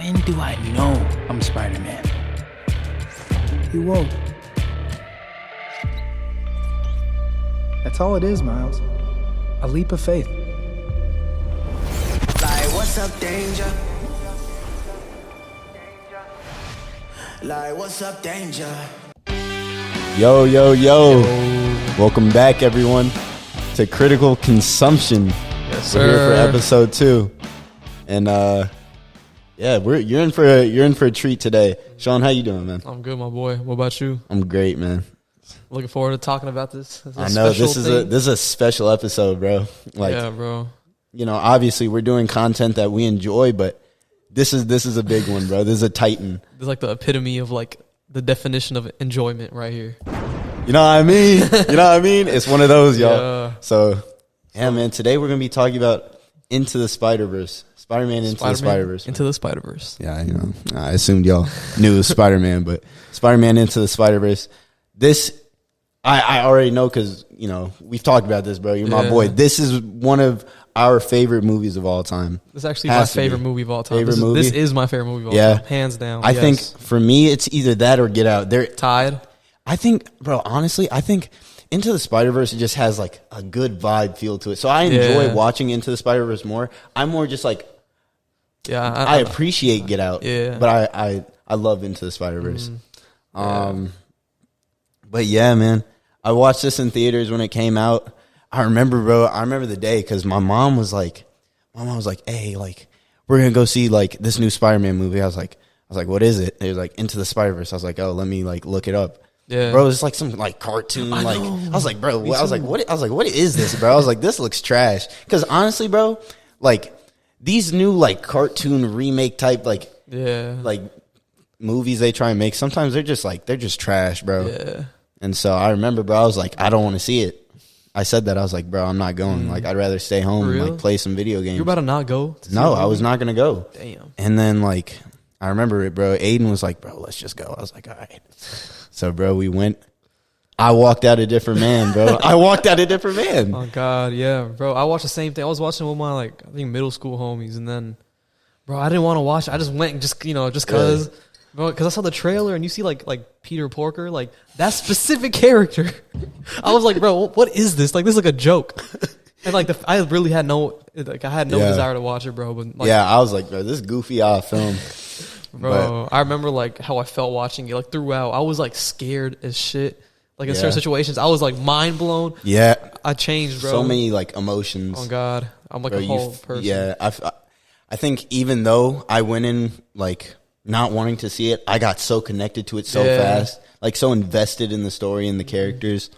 When do I know I'm Spider-Man? You won't. That's all it is, Miles. A leap of faith. Like, what's up, danger? Like, what's up, danger? Yo. Welcome back, everyone, to Critical Consumption. Yes, We're here for sir. episode 2. And, you're in for a treat today. Sean, how you doing, man? I'm good, my boy. What about you? I'm great, man. Looking forward to talking about this. I know this is a special episode, bro. Like, yeah, bro. you know, obviously we're doing content that we enjoy, but this is a big one, bro. This is a titan. This is like the epitome of like the definition of enjoyment right here. You know what I mean? It's one of those, y'all. Yeah. So, yeah, man. Today we're gonna be talking about Into the Spider-Verse. Spider-Man Into the Spider-Verse. Into the Spider-Verse. Yeah, you know, I assumed y'all knew it was Spider-Man, but Spider-Man Into the Spider-Verse. This, I already know because, you know, we've talked about this, bro. You're my Yeah. boy. This is one of our favorite movies of all time. This is actually Has my to be. favorite movie of all time. Favorite This movie? is my favorite movie of all Yeah. time. Hands down. I Yes. think for me, it's either that or Get Out. Tied. I think, bro, honestly, I think Into the Spider-Verse just has like a good vibe feel to it. So I enjoy Yeah. watching Into the Spider-Verse more. I'm more just like, Yeah. I appreciate Get Out, Yeah. but I love Into the Spider-Verse. But yeah, man, I watched this in theaters when it came out. I remember, bro. I remember the day because my mom was like, "Hey, like, we're gonna go see like this new Spider-Man movie." I was like, "What is it?" It was like Into the Spider-Verse. I was like, "Oh, let me like look it up." Yeah. Bro, it's like some like cartoon. I was like, bro, I was like, what is this, bro? I was like, this looks trash. Because honestly, bro, like these new like cartoon remake type like movies they try and make, sometimes they're just trash, bro. Yeah. And so I remember, bro, I was like, I don't want to see it. I said that. I was like, bro, I'm not going. Like, I'd rather stay home and real? like play some video games. You're about to not go? To see No, the I was movie? not gonna go. Damn. And then like I remember it, bro. Aiden was like, bro, let's just go. I was like, all right. So, bro, we went. I walked out a different man, bro. Oh God, yeah, bro. I watched the same thing. I was watching with my like I think middle school homies, and then, bro, I didn't want to watch it. I just went and just cause, bro, because I saw the trailer and you see like Peter Porker, like that specific character. I was like, bro, what is this? Like this is like a joke. And like I really had no desire to watch it, bro. But like, Yeah, I was like, bro, this goofy off film. bro, I remember like how I felt watching it. Like throughout, I was like scared as shit. Like in Yeah. certain situations, I was like mind blown. Yeah, I changed, bro. so many like emotions. Oh God, I'm like Bro, a whole person. Yeah, I think even though I went in like not wanting to see it, I got so connected to it so Yeah. fast, like so invested in the story and the characters.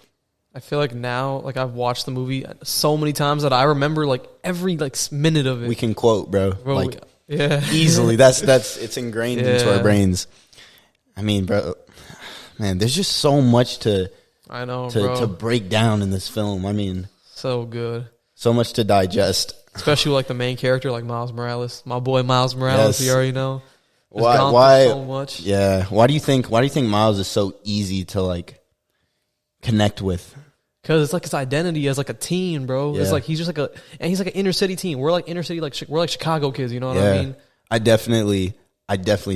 I feel like now, like I've watched the movie so many times that I remember like every like minute of it. We can quote, bro, Bro, like yeah, easily. That's it's ingrained into Yeah. our brains. I mean, bro, man, there's just so much to I know, bro. to break down in this film. I mean, So good, so much to digest. especially like the main character, like Miles Morales, my boy Miles Morales. Yes. You already know. Has Why? gone Why? through so much. Yeah. Why do you think Miles is so easy to like connect with? Cause it's like his identity as like a teen, bro. Yeah. It's like he's just like he's like an inner city teen. We're like inner city, like we're like Chicago kids. You know what Yeah. I mean? I definitely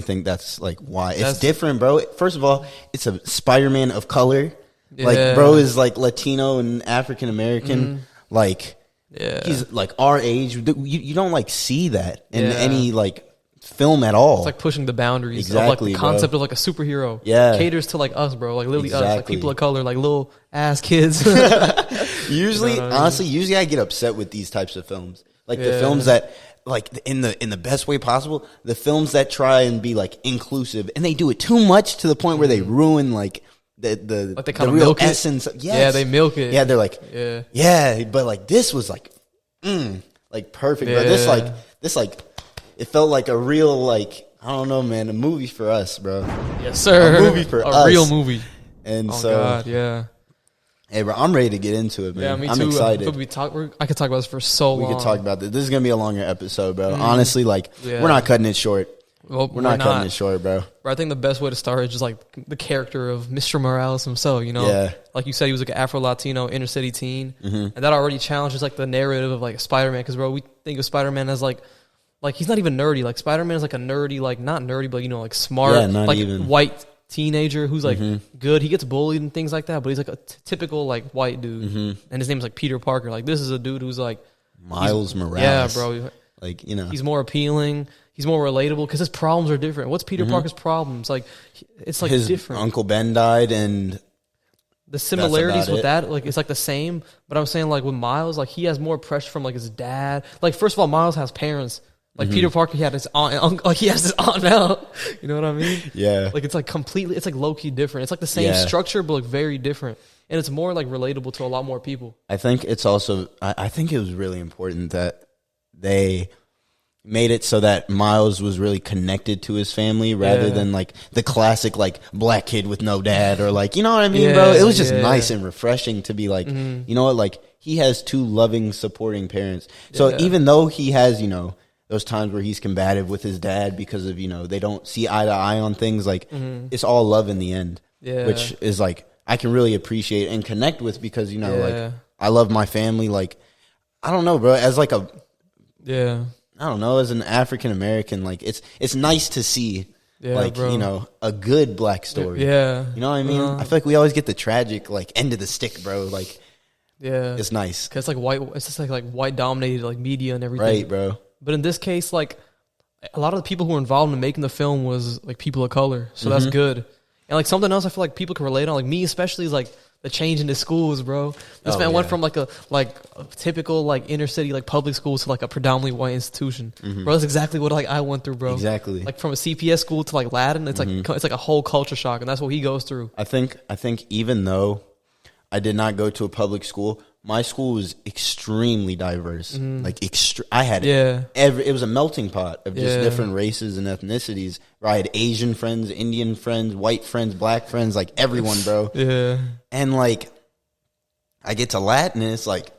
think that's like why it's That's- different, bro. First of all, it's a Spider-Man of color. Like, Yeah. bro is like Latino and African American. Like, Yeah, he's like our age. You don't like see that in Yeah. any like film at all. it's like pushing the boundaries Exactly, of like the bro. concept of like a superhero. Yeah. Caters to like us, bro. Like literally us, like Exactly. people of color, like little ass kids. Usually, You know what I mean? honestly, usually I get upset with these types of films. Like the Yeah. films that, like in the best way possible, the films that try and be like inclusive, and they do it too much to the point where they ruin like the Like they the kinda real milk it? essence. Yes. Yeah, they milk it. Yeah, they're like, Yeah. but like this was like, like perfect. Bro. This it felt like a real like I don't know, man, a movie for us, bro. Yes, sir. A movie for a us. real movie. And Oh so, God, yeah. hey, bro, I'm ready to get into it, man. Yeah, me too. I'm excited. I could talk about this for so long. We could talk about this. This is gonna be a longer episode, bro. Honestly, like Yeah. we're not cutting it short. Well, We're not cutting it short, bro. But I think the best way to start is just like the character of Mr. Morales himself. You know, Yeah. like you said, he was like an Afro-Latino inner city teen, and that already challenges like the narrative of like Spider-Man. Because bro, we think of Spider-Man as like like he's not even nerdy. Like Spider-Man is like a nerdy, like not nerdy, but like smart, Yeah, not like even. white teenager who's like good. He gets bullied and things like that, but he's like a typical like white dude, and his name's like Peter Parker. Like this is a dude who's like Miles Morales. yeah, bro. Like He's more appealing. He's more relatable because his problems are different. What's Peter Parker's problems? Like it's like his different. Uncle Ben died, and The similarities about with it. that, like it's like the same. But I'm saying like with Miles, like he has more pressure from like his dad. Like first of all, Miles has parents. Like Peter Parker, he had his aunt, and uncle, like he has his aunt now. You know what I mean? Yeah. Like it's like completely, it's like low key different. It's like the same Yeah. structure, but like very different, and it's more like relatable to a lot more people. I think it's also, I think it was really important that they made it so that Miles was really connected to his family rather Yeah. than like the classic like black kid with no dad or like, you know what I mean, bro? It was just Yeah. nice and refreshing to be like, you know what, like he has two loving, supporting parents. So Yeah. even though he has, those times where he's combative with his dad because of, they don't see eye to eye on things, like it's all love in the end. Yeah. Which is like, I can really appreciate and connect with because, Yeah. like I love my family. Like, I don't know, bro, as like Yeah, I don't know, as an African American, like it's nice to see Yeah, like, bro. a good black story. yeah. You know what I mean? I feel like we always get the tragic like end of the stick, bro. Like Yeah, it's nice. Cause it's like white. It's just like white dominated like media and everything. Right, bro. But in this case, like a lot of the people who were involved in making the film was like people of color, so that's good. And like something else, I feel like people can relate on. Like me, especially, is like the change in the schools, bro. This Oh, man went yeah. from like a typical like inner city like public schools to like a predominantly white institution, bro. That's exactly what like I went through, bro. Exactly. Like from a CPS school to like Latin, it's like it's like a whole culture shock, and that's what he goes through. I think even though I did not go to a public school, my school was extremely diverse. Like I had Yeah. it was a melting pot of just Yeah. different races and ethnicities. Where I had Asian friends, Indian friends, white friends, black friends, like everyone, bro. Yeah, And like I get to Latin and it's like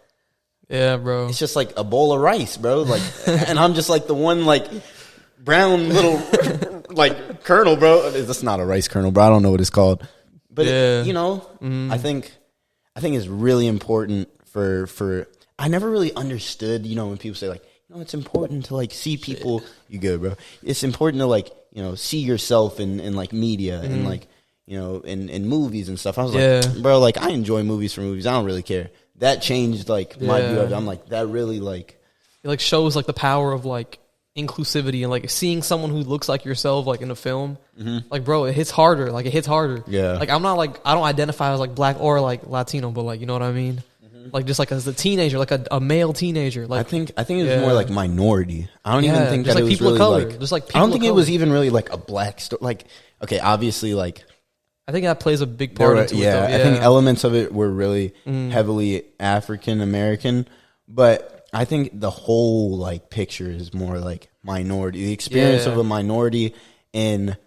yeah, bro. it's just like a bowl of rice, bro. Like and I'm just like the one like brown little like kernel, bro. That's not a rice kernel, bro. I don't know what it's called. But Yeah. I think it's really important for I never really understood, when people say like, it's important to like see people. You good, bro? It's important to like, see yourself in like media and like, in movies and stuff. I was Yeah. like, bro, like I enjoy movies for movies. I don't really care. That changed like my view of it. I'm like, that really like It like shows like the power of like inclusivity and like seeing someone who looks like yourself like in a film. Like, bro, it hits harder. Like it hits harder. Yeah. Like I'm not like I don't identify as like black or like Latino, but like you know what I mean. Like just like as a teenager, like a male teenager. Like I think it was Yeah. more like minority. I don't even Yeah, think just that like it was people of really color. like Just like I people don't of think it color. was even really like a black story. Like, okay, obviously like I think that plays a big there part were, into it. Though. I think elements of it were really heavily African American, but I think the whole like picture is more like minority. The experience Yeah. of a minority in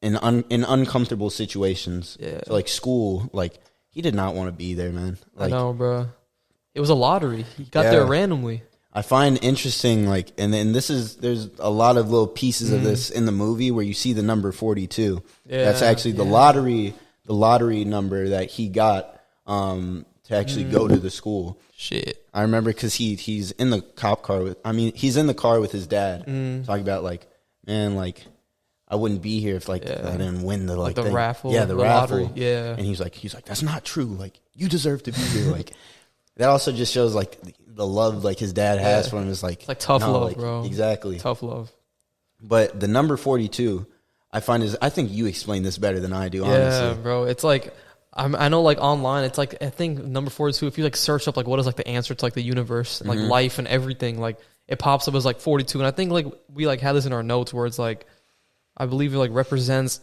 uncomfortable situations. Yeah. So like school, like he did not want to be there, man. Like, I know, bro. It was a lottery. He got Yeah. there randomly. I find interesting, like, and then there's a lot of little pieces of this in the movie where you see the number 42. Yeah, That's actually the lottery number that he got to actually go to the school. Shit. I remember because he's in the cop car he's in the car with his dad talking about like, man, like I wouldn't be here if like I didn't win the like the thing. raffle, yeah, the the raffle, lottery, yeah. And he's like that's not true. Like you deserve to be here. Like that also just shows like the love like his dad has for him is like It's like tough love, like, bro. Exactly. Tough love. But the number 42, I think you explain this better than I do. Yeah, Honestly, bro. It's like I know like online. It's like I think number 42. If you like search up like what is like the answer to like the universe and like life and everything, like it pops up as like 42. And I think like we like had this in our notes where it's like I believe it like represents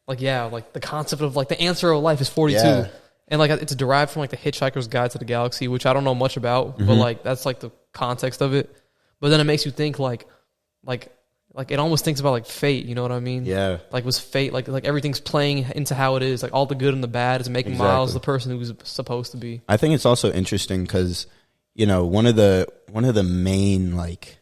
like like the concept of like the answer of life is 42. Yeah. And like it's derived from like the Hitchhiker's Guide to the Galaxy, which I don't know much about, but like that's like the context of it. But then it makes you think like it almost thinks about like fate. You know what I mean? Yeah. Like was fate like everything's playing into how it is. Like all the good and the bad is making Exactly. Miles the person who's supposed to be. I think it's also interesting because one of the main like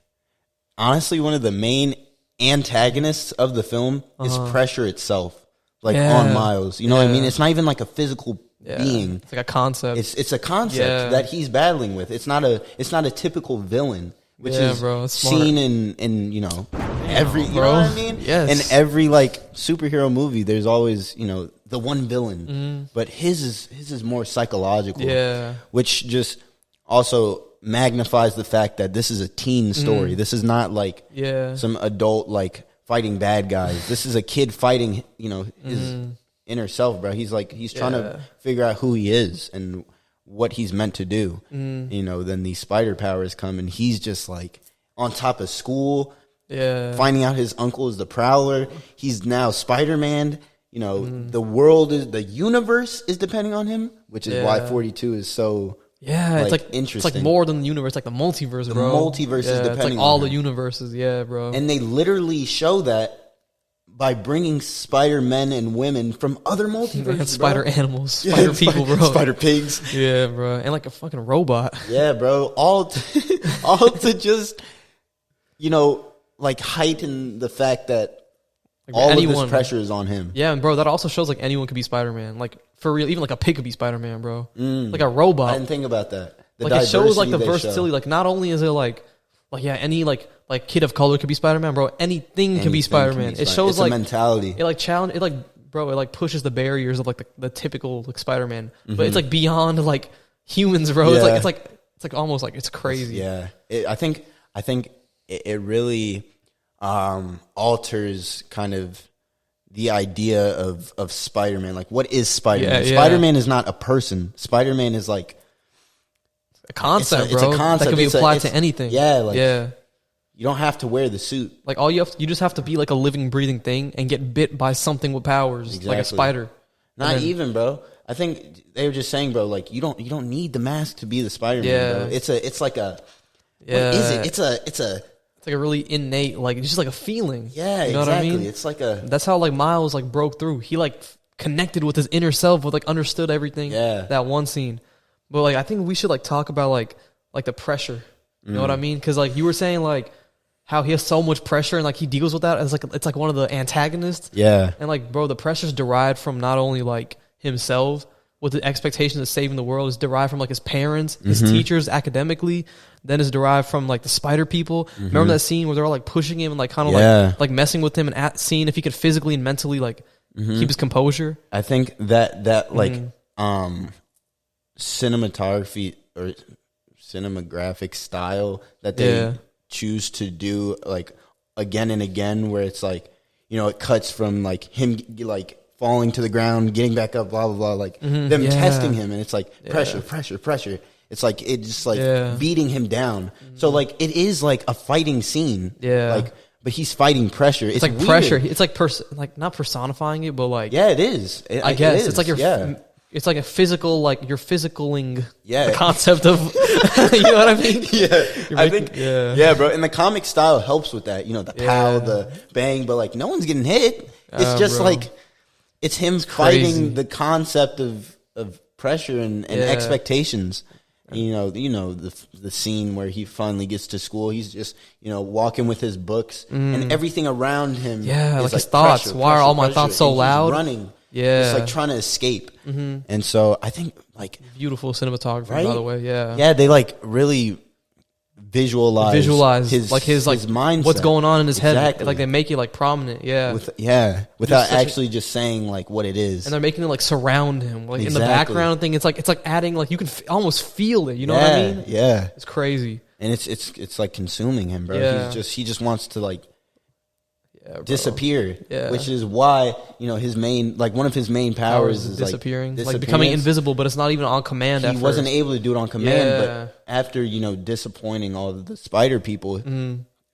honestly one of the main antagonists of the film is pressure itself, like on Miles. You know what I mean? It's not even like a physical being. It's like a concept. It's a concept Yeah. that he's battling with. It's not a typical villain. which is bro, that's smart. seen in you know every you know what I mean. Yes. In every like superhero movie, there's always the one villain, but his is more psychological. Yeah, which just also magnifies the fact that this is a teen story. This is not like some adult like fighting bad guys. This is a kid fighting his inner self, bro. He's trying to figure out who he is and what he's meant to do. Then these spider powers come and he's just like on top of school, finding out his uncle is the Prowler. He's now Spider-Man. The universe is depending on him, which is why 42 is so it's like interesting. It's like more than the universe, like the multiverse, bro. The multiverse is depending it's like on all him. the universes, bro. And they literally show that by bringing Spider-Men and women from other multiverses, Spider animals, spider people, bro. Spider pigs. Yeah, bro. And like a fucking robot. Yeah, bro. All to just, like heighten the fact that all of this pressure is on him. Yeah, and bro, that also shows like anyone could be Spider-Man. Like for real, even like a pig could be Spider-Man, bro. Like a robot. I didn't think about that. Like it shows like the versatility. Like not only is it like any like kid of color could be Spider-Man, bro. Anything can be Spider-Man. It shows it's like a mentality. It like challenge. It like bro. It like pushes the barriers of like the typical like Spider-Man, but it's like beyond like humans, bro. Yeah. It's like almost like it's crazy. I think it really alters kind of the idea of Spider-Man. Like, what is Spider-Man? Spider-Man is not a person. Spider-Man is like a concept, it's bro. a concept that can be applied to anything. You don't have to wear the suit. Like you just have to be like a living, breathing thing and get bit by something with powers, like a spider. Even, bro. I think they were just saying, bro, like you don't need the mask to be the Spider-Man. Bro. It's like a what is it? It's like a really innate, like it's just like a feeling. Yeah, you know exactly. what I mean? It's like a. That's how like Miles like broke through. He like connected with his inner self, with like understood everything. Yeah. That one scene, but like I think we should like talk about like the pressure. You know what I mean? Because like you were saying like how he has so much pressure and like he deals with that as like it's like one of the antagonists. Yeah. And like bro, the pressure's derived from not only like himself with the expectation of saving the world, is derived from like his parents, his teachers, academically. Then is derived from like the spider people. Remember that scene where they're all like pushing him and like kind of like messing with him and seeing if he could physically and mentally like keep his composure. I think that like cinematography or cinematographic style that they choose to do like again and again, where it's like it cuts from like him like falling to the ground, getting back up, blah blah blah, like them testing him, and it's like pressure. It's like it just like beating him down. So like it is like a fighting scene. Like, but he's fighting pressure. It's like weird. pressure. It's like like not personifying it, but like it is. I guess it's like it's like a physical, like you're physicaling the concept of you know what I mean? I think bro. And the comic style helps with that. The pow, the bang, but like no one's getting hit. It's just like it's him fighting the concept of pressure and expectations. The scene where he finally gets to school, he's just walking with his books and everything around him. Yeah, like his thoughts. Pressure, why are all my pressure, thoughts so loud? Running. Yeah, just like trying to escape. And so I think like beautiful cinematography, by the way. Yeah, they like really visualize his mindset, what's going on in his head. Like they make it like prominent. Without actually just saying like what it is, and they're making it like surround him, like in the background thing. It's like adding like you can almost feel it. You know what I mean? Yeah, it's crazy, and it's like consuming him, bro. He just wants to like disappear. Which is why his main one of his main powers is disappearing, like becoming invisible. But it's not even on command. He wasn't able to do it on command, but after disappointing all of the spider people.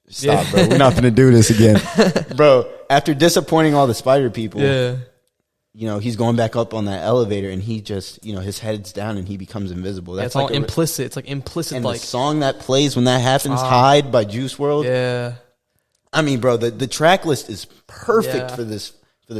Stop, bro. We're not going to do this again, bro. After disappointing all the spider people, he's going back up on that elevator, and he just his head's down, and he becomes invisible. That's all implicit. It's like implicit. And like the song that plays when that happens, "Hide" by Juice WRLD. Yeah. I mean, bro, the track list is perfect for this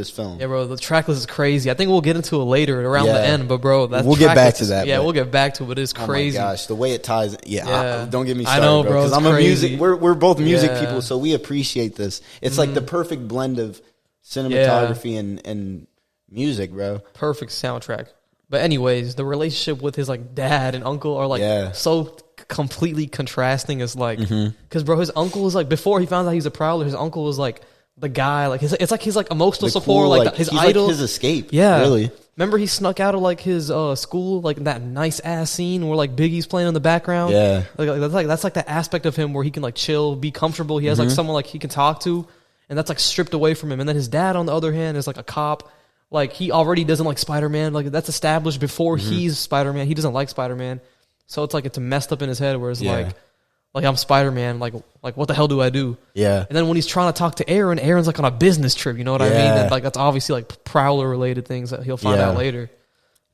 film. Yeah, bro, the track list is crazy. I think we'll get into it later around the end, but bro, we'll get back to that. Yeah, we'll get back to it, but it's crazy. Oh my gosh, the way it ties. Don't get me started, I know, bro. Because I'm crazy. a music. We're both music people, so we appreciate this. It's like the perfect blend of cinematography and music, bro. Perfect soundtrack. But anyways, the relationship with his like dad and uncle are like so completely contrasting as like, because bro, his uncle was like, before he found out he's a Prowler, his uncle was like the guy, like it's like he's like emotional support, cool, like his he's idol, like his escape. yeah, really. Remember he snuck out of like his school, like that nice ass scene where like Biggie's playing in the background. Yeah, that's like the aspect of him where he can like chill, be comfortable. He has like someone like he can talk to, and that's like stripped away from him. And then his dad, on the other hand, is like a cop. Like he already doesn't like Spider-Man. Like that's established before he's Spider-Man. He doesn't like Spider-Man, so it's like it's messed up in his head where it's like I'm Spider-Man. Like what the hell do I do? Yeah. And then when he's trying to talk to Aaron, Aaron's like on a business trip. You know what I mean? And like that's obviously like Prowler related things that he'll find out later.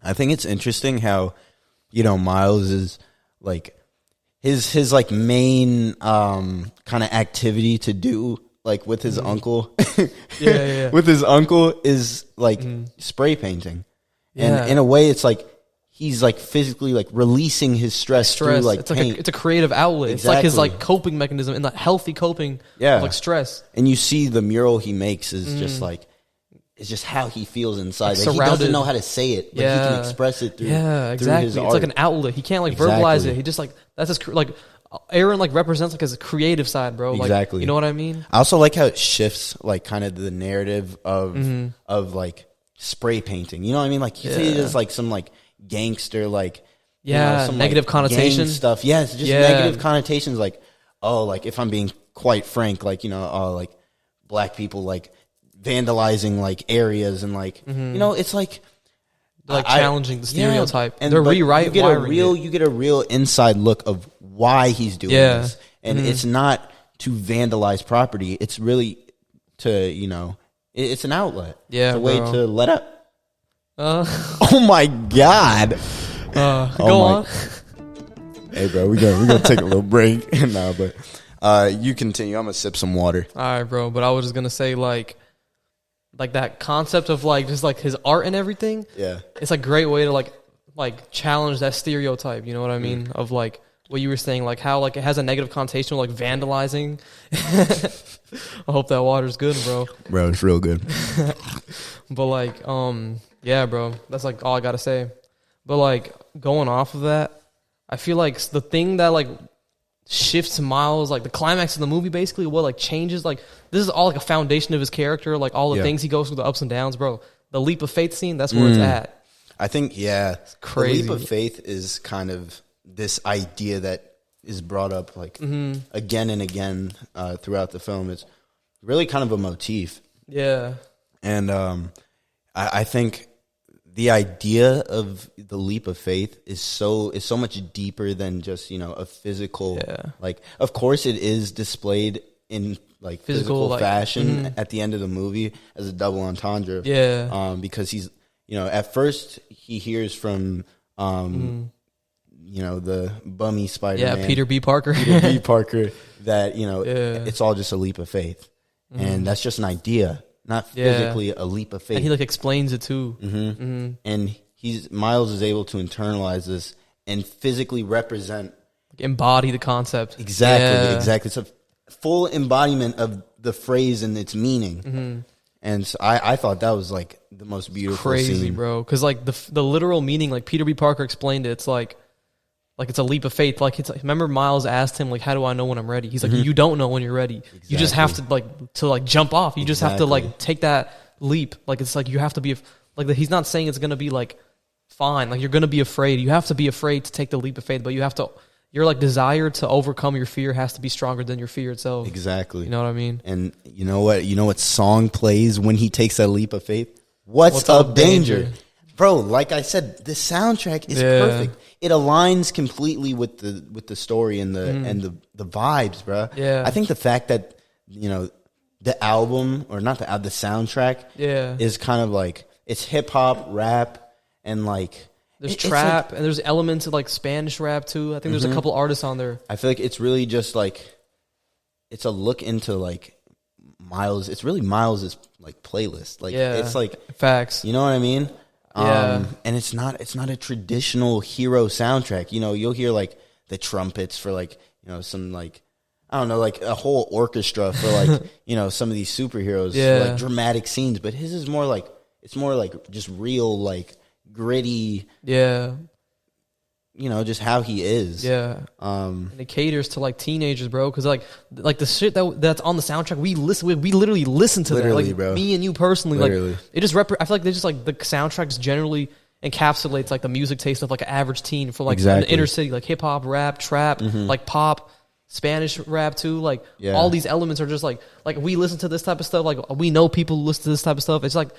I think it's interesting how, you know, Miles is like his like main kind of activity to do like with his uncle. With his uncle is like spray painting. And in a way it's like he's like physically like releasing his stress through like it's paint. like it's a creative outlet. Exactly. It's like his like coping mechanism and that healthy coping of like stress. And you see the mural he makes is just like it's just how he feels inside. Like, he doesn't know how to say it, but he can express it through exactly. his art. It's like an outlet. He can't like verbalize it. He just like that's his like Aaron like represents like his creative side, bro. Like, exactly. You know what I mean? I also like how it shifts like kind of the narrative of like spray painting. You know what I mean? Like you see it as like some like gangster like some negative like, connotation stuff. Yeah, it's just negative connotations. Like like if I'm being quite frank, like like black people like vandalizing like areas and like it's like challenging the stereotype. And they're you get a real inside look of why he's doing this, and it's not to vandalize property. It's really to it's an outlet. Yeah, it's a way to let up. Oh my god! Go on. Hey, bro, we're gonna take a little break now, but you continue. I'm gonna sip some water. All right, bro. But I was just gonna say like that concept of like just like his art and everything. Yeah, it's a great way to like challenge that stereotype. You know what I mean? Of like what you were saying, like how like it has a negative connotation, like vandalizing. I hope that water's good, bro. Bro, it's real good. But like, yeah, bro, that's like all I gotta say. But like going off of that, I feel like the thing that like shifts Miles, like the climax of the movie, basically what like changes, like this is all like a foundation of his character, like all the things he goes through, the ups and downs, bro. The leap of faith scene, that's where it's at. I think, it's crazy. The leap of faith is kind of this idea that is brought up like again and again throughout the film. It's really kind of a motif. Yeah. And I think the idea of the leap of faith is so much deeper than just a physical like. Of course, it is displayed in like physical like, fashion at the end of the movie as a double entendre. Yeah, because he's at first he hears from the bummy Spider-Man. Yeah, Peter B. Parker. That it's all just a leap of faith, and that's just an idea. Not physically a leap of faith. And he like explains it too. And Miles is able to internalize this and physically represent, embody the concept. Exactly. It's a full embodiment of the phrase and its meaning. And so I thought that was like the most beautiful scene. Bro. Because like the literal meaning, like Peter B. Parker explained it. It's like it's a leap of faith. Like remember Miles asked him like, how do I know when I'm ready? He's like, you don't know when you're ready. Exactly. You just have to jump off. You just have to like take that leap. Like it's like you have to be like he's not saying it's gonna be like fine. Like you're gonna be afraid. You have to be afraid to take the leap of faith. But you have to. Your like desire to overcome your fear has to be stronger than your fear itself. Exactly. You know what I mean? And you know what? You know what song plays when he takes that leap of faith? What's Up Danger? Bro, like I said, the soundtrack is perfect. It aligns completely with the story and the vibes, bro. Yeah. I think the fact that the album or not the soundtrack is kind of like it's hip hop, rap, and like there's trap and there's elements of like Spanish rap too. I think there's a couple artists on there. I feel like it's really just like it's a look into like Miles. It's really Miles's like playlist. Like it's like facts. You know what I mean? Yeah. And it's not a traditional hero soundtrack. You'll hear like the trumpets for like, some like, I don't know, like a whole orchestra for like, some of these superheroes, for like dramatic scenes. But his is more like, it's more like just real, like gritty. Yeah. you know, just how he is. Yeah. And it caters to like teenagers, bro. Because like the shit that's on the soundtrack, we literally listen to Literally, that. Like bro. me and you personally, Literally. like it just I feel like they just like the soundtracks generally encapsulates like the music taste of like an average teen for like Exactly. the inner city, like hip hop, rap, trap, like pop, Spanish rap too. Like all these elements are just like we listen to this type of stuff. Like we know people who listen to this type of stuff. It's like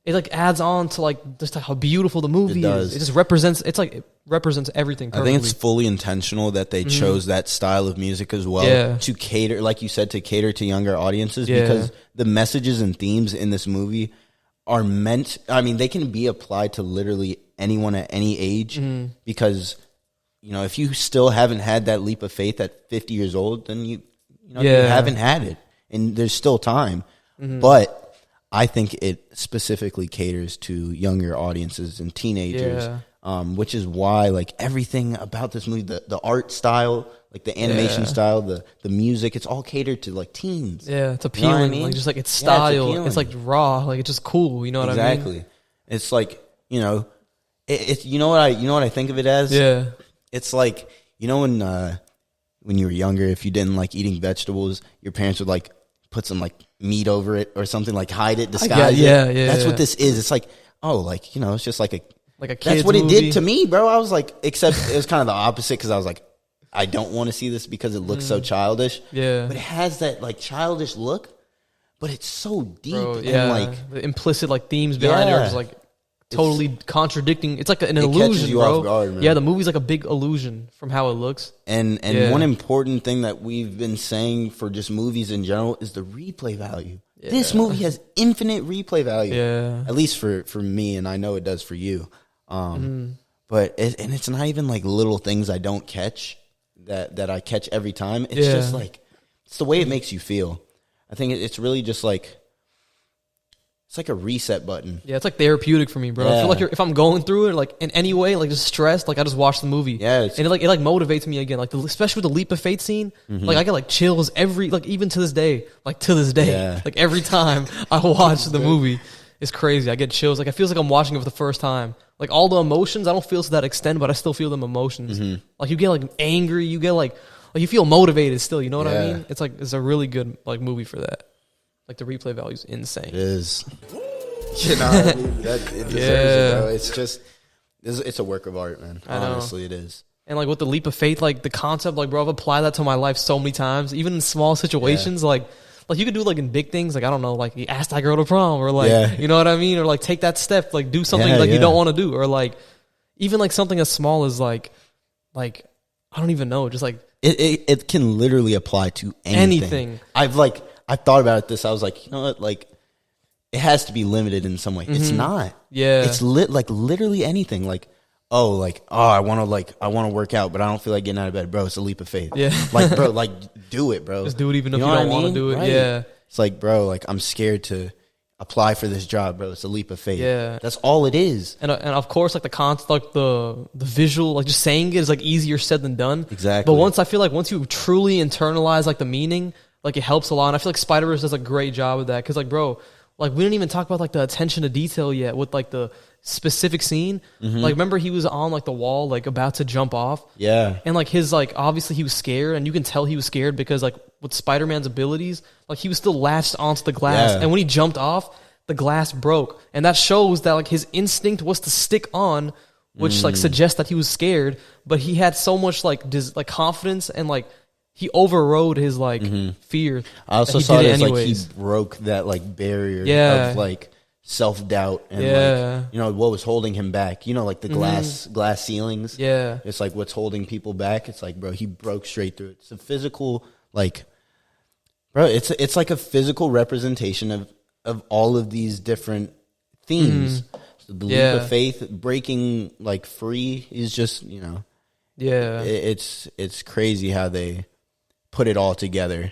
it like adds on to like just how beautiful the movie is. It just represents. It's like it represents everything perfectly. I think it's fully intentional that they chose that style of music as well to cater, like you said, to cater to younger audiences because the messages and themes in this movie are meant. I mean, they can be applied to literally anyone at any age because, you know, if you still haven't had that leap of faith at 50 years old, then you haven't had it, and there's still time. But I think it specifically caters to younger audiences and teenagers, which is why like everything about this movie, the art style, like the animation style, the music, it's all catered to like teens. Yeah, it's appealing. You know what I mean? Like just like its style, it's like raw, like it's just cool. You know what I mean? Exactly. It's like, you know, it's you know what I think of it as? Yeah. It's like, you know, when you were younger, if you didn't like eating vegetables, your parents would like put some like meat over it or something, like hide it, disguise it. Yeah. That's what this is. It's like, oh, like, you know, it's just like a kid's that's what movie. it did to me, bro. I was like, except it was kind of the opposite because I was like, I don't want to see this because it looks so childish. Yeah. But it has that like childish look, but it's so deep and like the implicit like themes behind it are just like totally contradicting. It's like an illusion, you bro. off guard, man. Yeah, the movie's like a big illusion from how it looks. And one important thing that we've been saying for just movies in general is the replay value. Yeah. This movie has infinite replay value. Yeah. At least for me, and I know it does for you. But it's not even like little things I don't catch that I catch every time. It's just like it's the way it makes you feel. I think it's really just like it's like a reset button. Yeah, it's like therapeutic for me, bro. I feel like if I'm going through it, like in any way, like just stressed, like I just watch the movie. Yeah, and it motivates me again. Like especially with the leap of faith scene, like I get like chills even to this day, like every time I watch the movie, it's crazy. I get chills. Like it feels like I'm watching it for the first time. Like all the emotions, I don't feel to that extent, but I still feel them emotions. Like you get like angry, you get like you feel motivated still. You know what I mean? It's like it's a really good like movie for that. Like the replay value is insane. It is. You know, I mean, it deserves it, bro. It's just, it's a work of art, man. Honestly, it is. And like with the leap of faith, like the concept, like bro, I've applied that to my life so many times, even in small situations. Like you could do like in big things, like I don't know, like you ask that girl to prom, or like you know what I mean, or like take that step, like do something you don't want to do, or like even like something as small as like I don't even know, just like it can literally apply to anything. I've thought about it. I was like, you know what, like it has to be limited in some way. It's not. Yeah, it's like literally anything. Like I want to work out, but I don't feel like getting out of bed, bro. It's a leap of faith. Yeah, like bro, like do it, bro. Just do it even if you don't want to do it. Right. Yeah, it's like, bro, like I'm scared to apply for this job, bro. It's a leap of faith. Yeah, that's all it is. And of course, like the visual, like just saying it is like easier said than done. Exactly. But once you truly internalize like the meaning, like it helps a lot. And I feel like Spider-Verse does a great job with that because like, bro, like we didn't even talk about like the attention to detail yet with like the specific scene. Like remember he was on like the wall, like about to jump off. Yeah. And like his like obviously he was scared, and you can tell he was scared because like with Spider-Man's abilities, like he was still latched onto the glass. And when he jumped off, the glass broke. And that shows that like his instinct was to stick on, which like suggests that he was scared, but he had so much like confidence, and like he overrode his like fear. I also saw it as like he broke that like barrier of like self-doubt and like, you know, what was holding him back, you know, like the glass ceilings. Yeah, it's like what's holding people back. It's like, bro, he broke straight through it. It's a physical, like, bro, it's like a physical representation of all of these different themes. So the leap of faith, breaking like free is just, you know, it's crazy how they put it all together.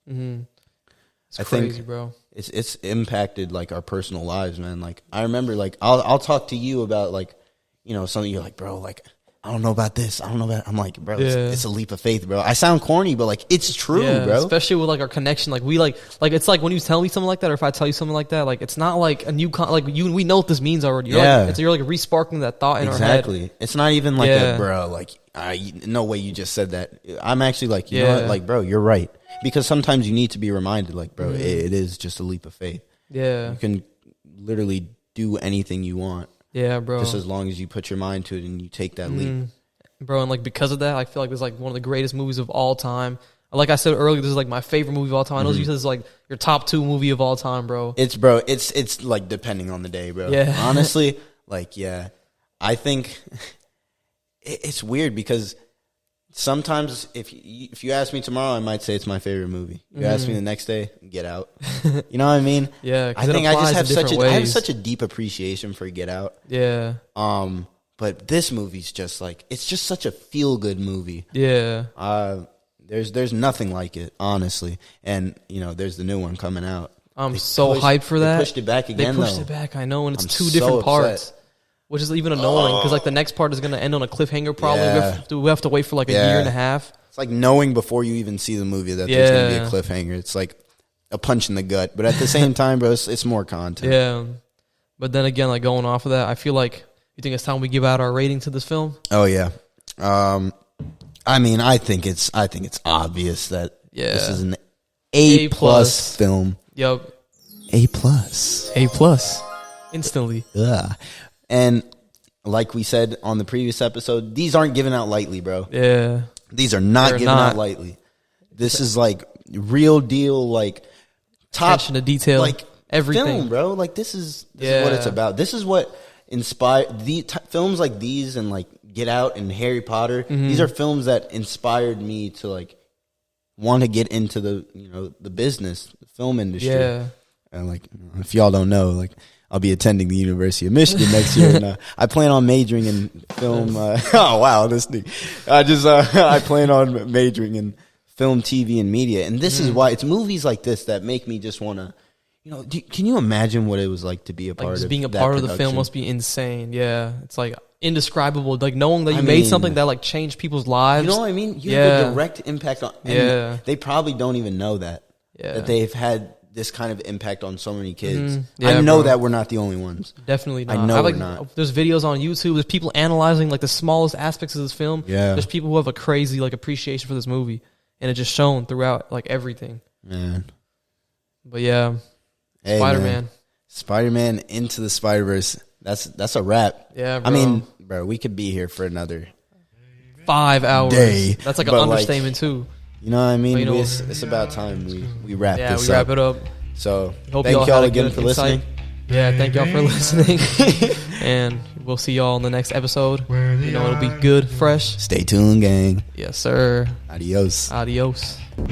It's crazy, bro. It's impacted like our personal lives, man. Like I remember, like I'll talk to you about like, you know, something you're like, bro, like I don't know about this. I don't know about. I'm like, bro, Yeah. it's a leap of faith, bro. I sound corny, but like, it's true, Yeah, bro. especially with like our connection, like we like it's like when you tell me something like that, or if I tell you something like that, like it's not like a new like we know what this means already. You're like re-sparking that thought in our head. Exactly. It's not even like Yeah. a bro. Like, no way you just said that. I'm actually like, you know Yeah. what? Like, bro, you're right. Because sometimes you need to be reminded, like, bro, it is just a leap of faith. Yeah, You can literally do anything you want, yeah, bro. just as long as you put your mind to it and you take that leap. Bro, and like because of that, I feel like this is like one of the greatest movies of all time. Like I said earlier, this is like my favorite movie of all time. I know you said this is like your top 2 movie of all time, bro. It's like depending on the day, bro. Yeah. Honestly, like, yeah, I think it's weird because sometimes if you ask me tomorrow, I might say it's my favorite movie. You ask me the next day, Get Out. You know what I mean? Yeah, 'cause I it think I just applies have in different I have ways. such a deep appreciation for Get Out. Yeah, But this movie's just like, it's just such a feel good movie. yeah, There's nothing like it, honestly. And you know, there's the new one coming out. I'm so hyped for that. They pushed it back again. They pushed though. it back. I know, and it's I'm 2 so different upset. parts, which is even annoying because like the next part is gonna end on a cliffhanger. Probably Yeah. we have to wait for like a Yeah. year and a half. It's like knowing before you even see the movie that there's going to be Yeah. a cliffhanger. It's like a punch in the gut. But at the same time, bro, it's more content. Yeah, but then again, like going off of that, I feel like you think it's time we give out our rating to this film. Oh yeah. I mean, I think it's obvious that this is an A+ film. Yup, A+. A+, instantly. Ugh. And like we said on the previous episode, these aren't given out lightly, bro. Yeah, These are not They're given not. out lightly. This is like real deal, like top attention to detail, like everything, film, bro. Like this is what it's about. This is what inspired films like these and like Get Out and Harry Potter. These are films that inspired me to like want to get into the business, the film industry. Yeah. And like, if y'all don't know, like I'll be attending the University of Michigan next year, and I plan on majoring in film. Oh wow, this thing! I plan on majoring in film, TV, and media, and this is why it's movies like this that make me just want to, can you imagine what it was like to be a part Like just of being a that part of the production? film must be insane. Yeah, it's like indescribable. Like knowing that you I made mean, something that like changed people's lives. You know what I mean? You Yeah. have a direct impact on. And Yeah. they probably don't even know that. Yeah. That they've had this kind of impact on so many kids. Yeah, I know bro. that we're not the only ones. Definitely not. I know like, we're not. There's videos on YouTube. There's people analyzing like the smallest aspects of this film. Yeah. There's people who have a crazy like appreciation for this movie, and it just shown throughout like everything. Man. But yeah, Hey, Spider-Man. Spider-Man Into the Spider-Verse. That's a wrap. Yeah, I bro. mean, bro, we could be here for another 5 hours. Day, That's like an but, like, understatement too. You know what I mean? But, you know- It's about time we wrap Yeah, this we up. wrap it up. So Hope thank y'all y'all had a again good for insight. listening. Yeah, thank y'all for listening. And we'll see y'all in the next episode. You know, it'll be good, fresh. Stay tuned, gang. Yes, sir. Adios. Adios. Ooh,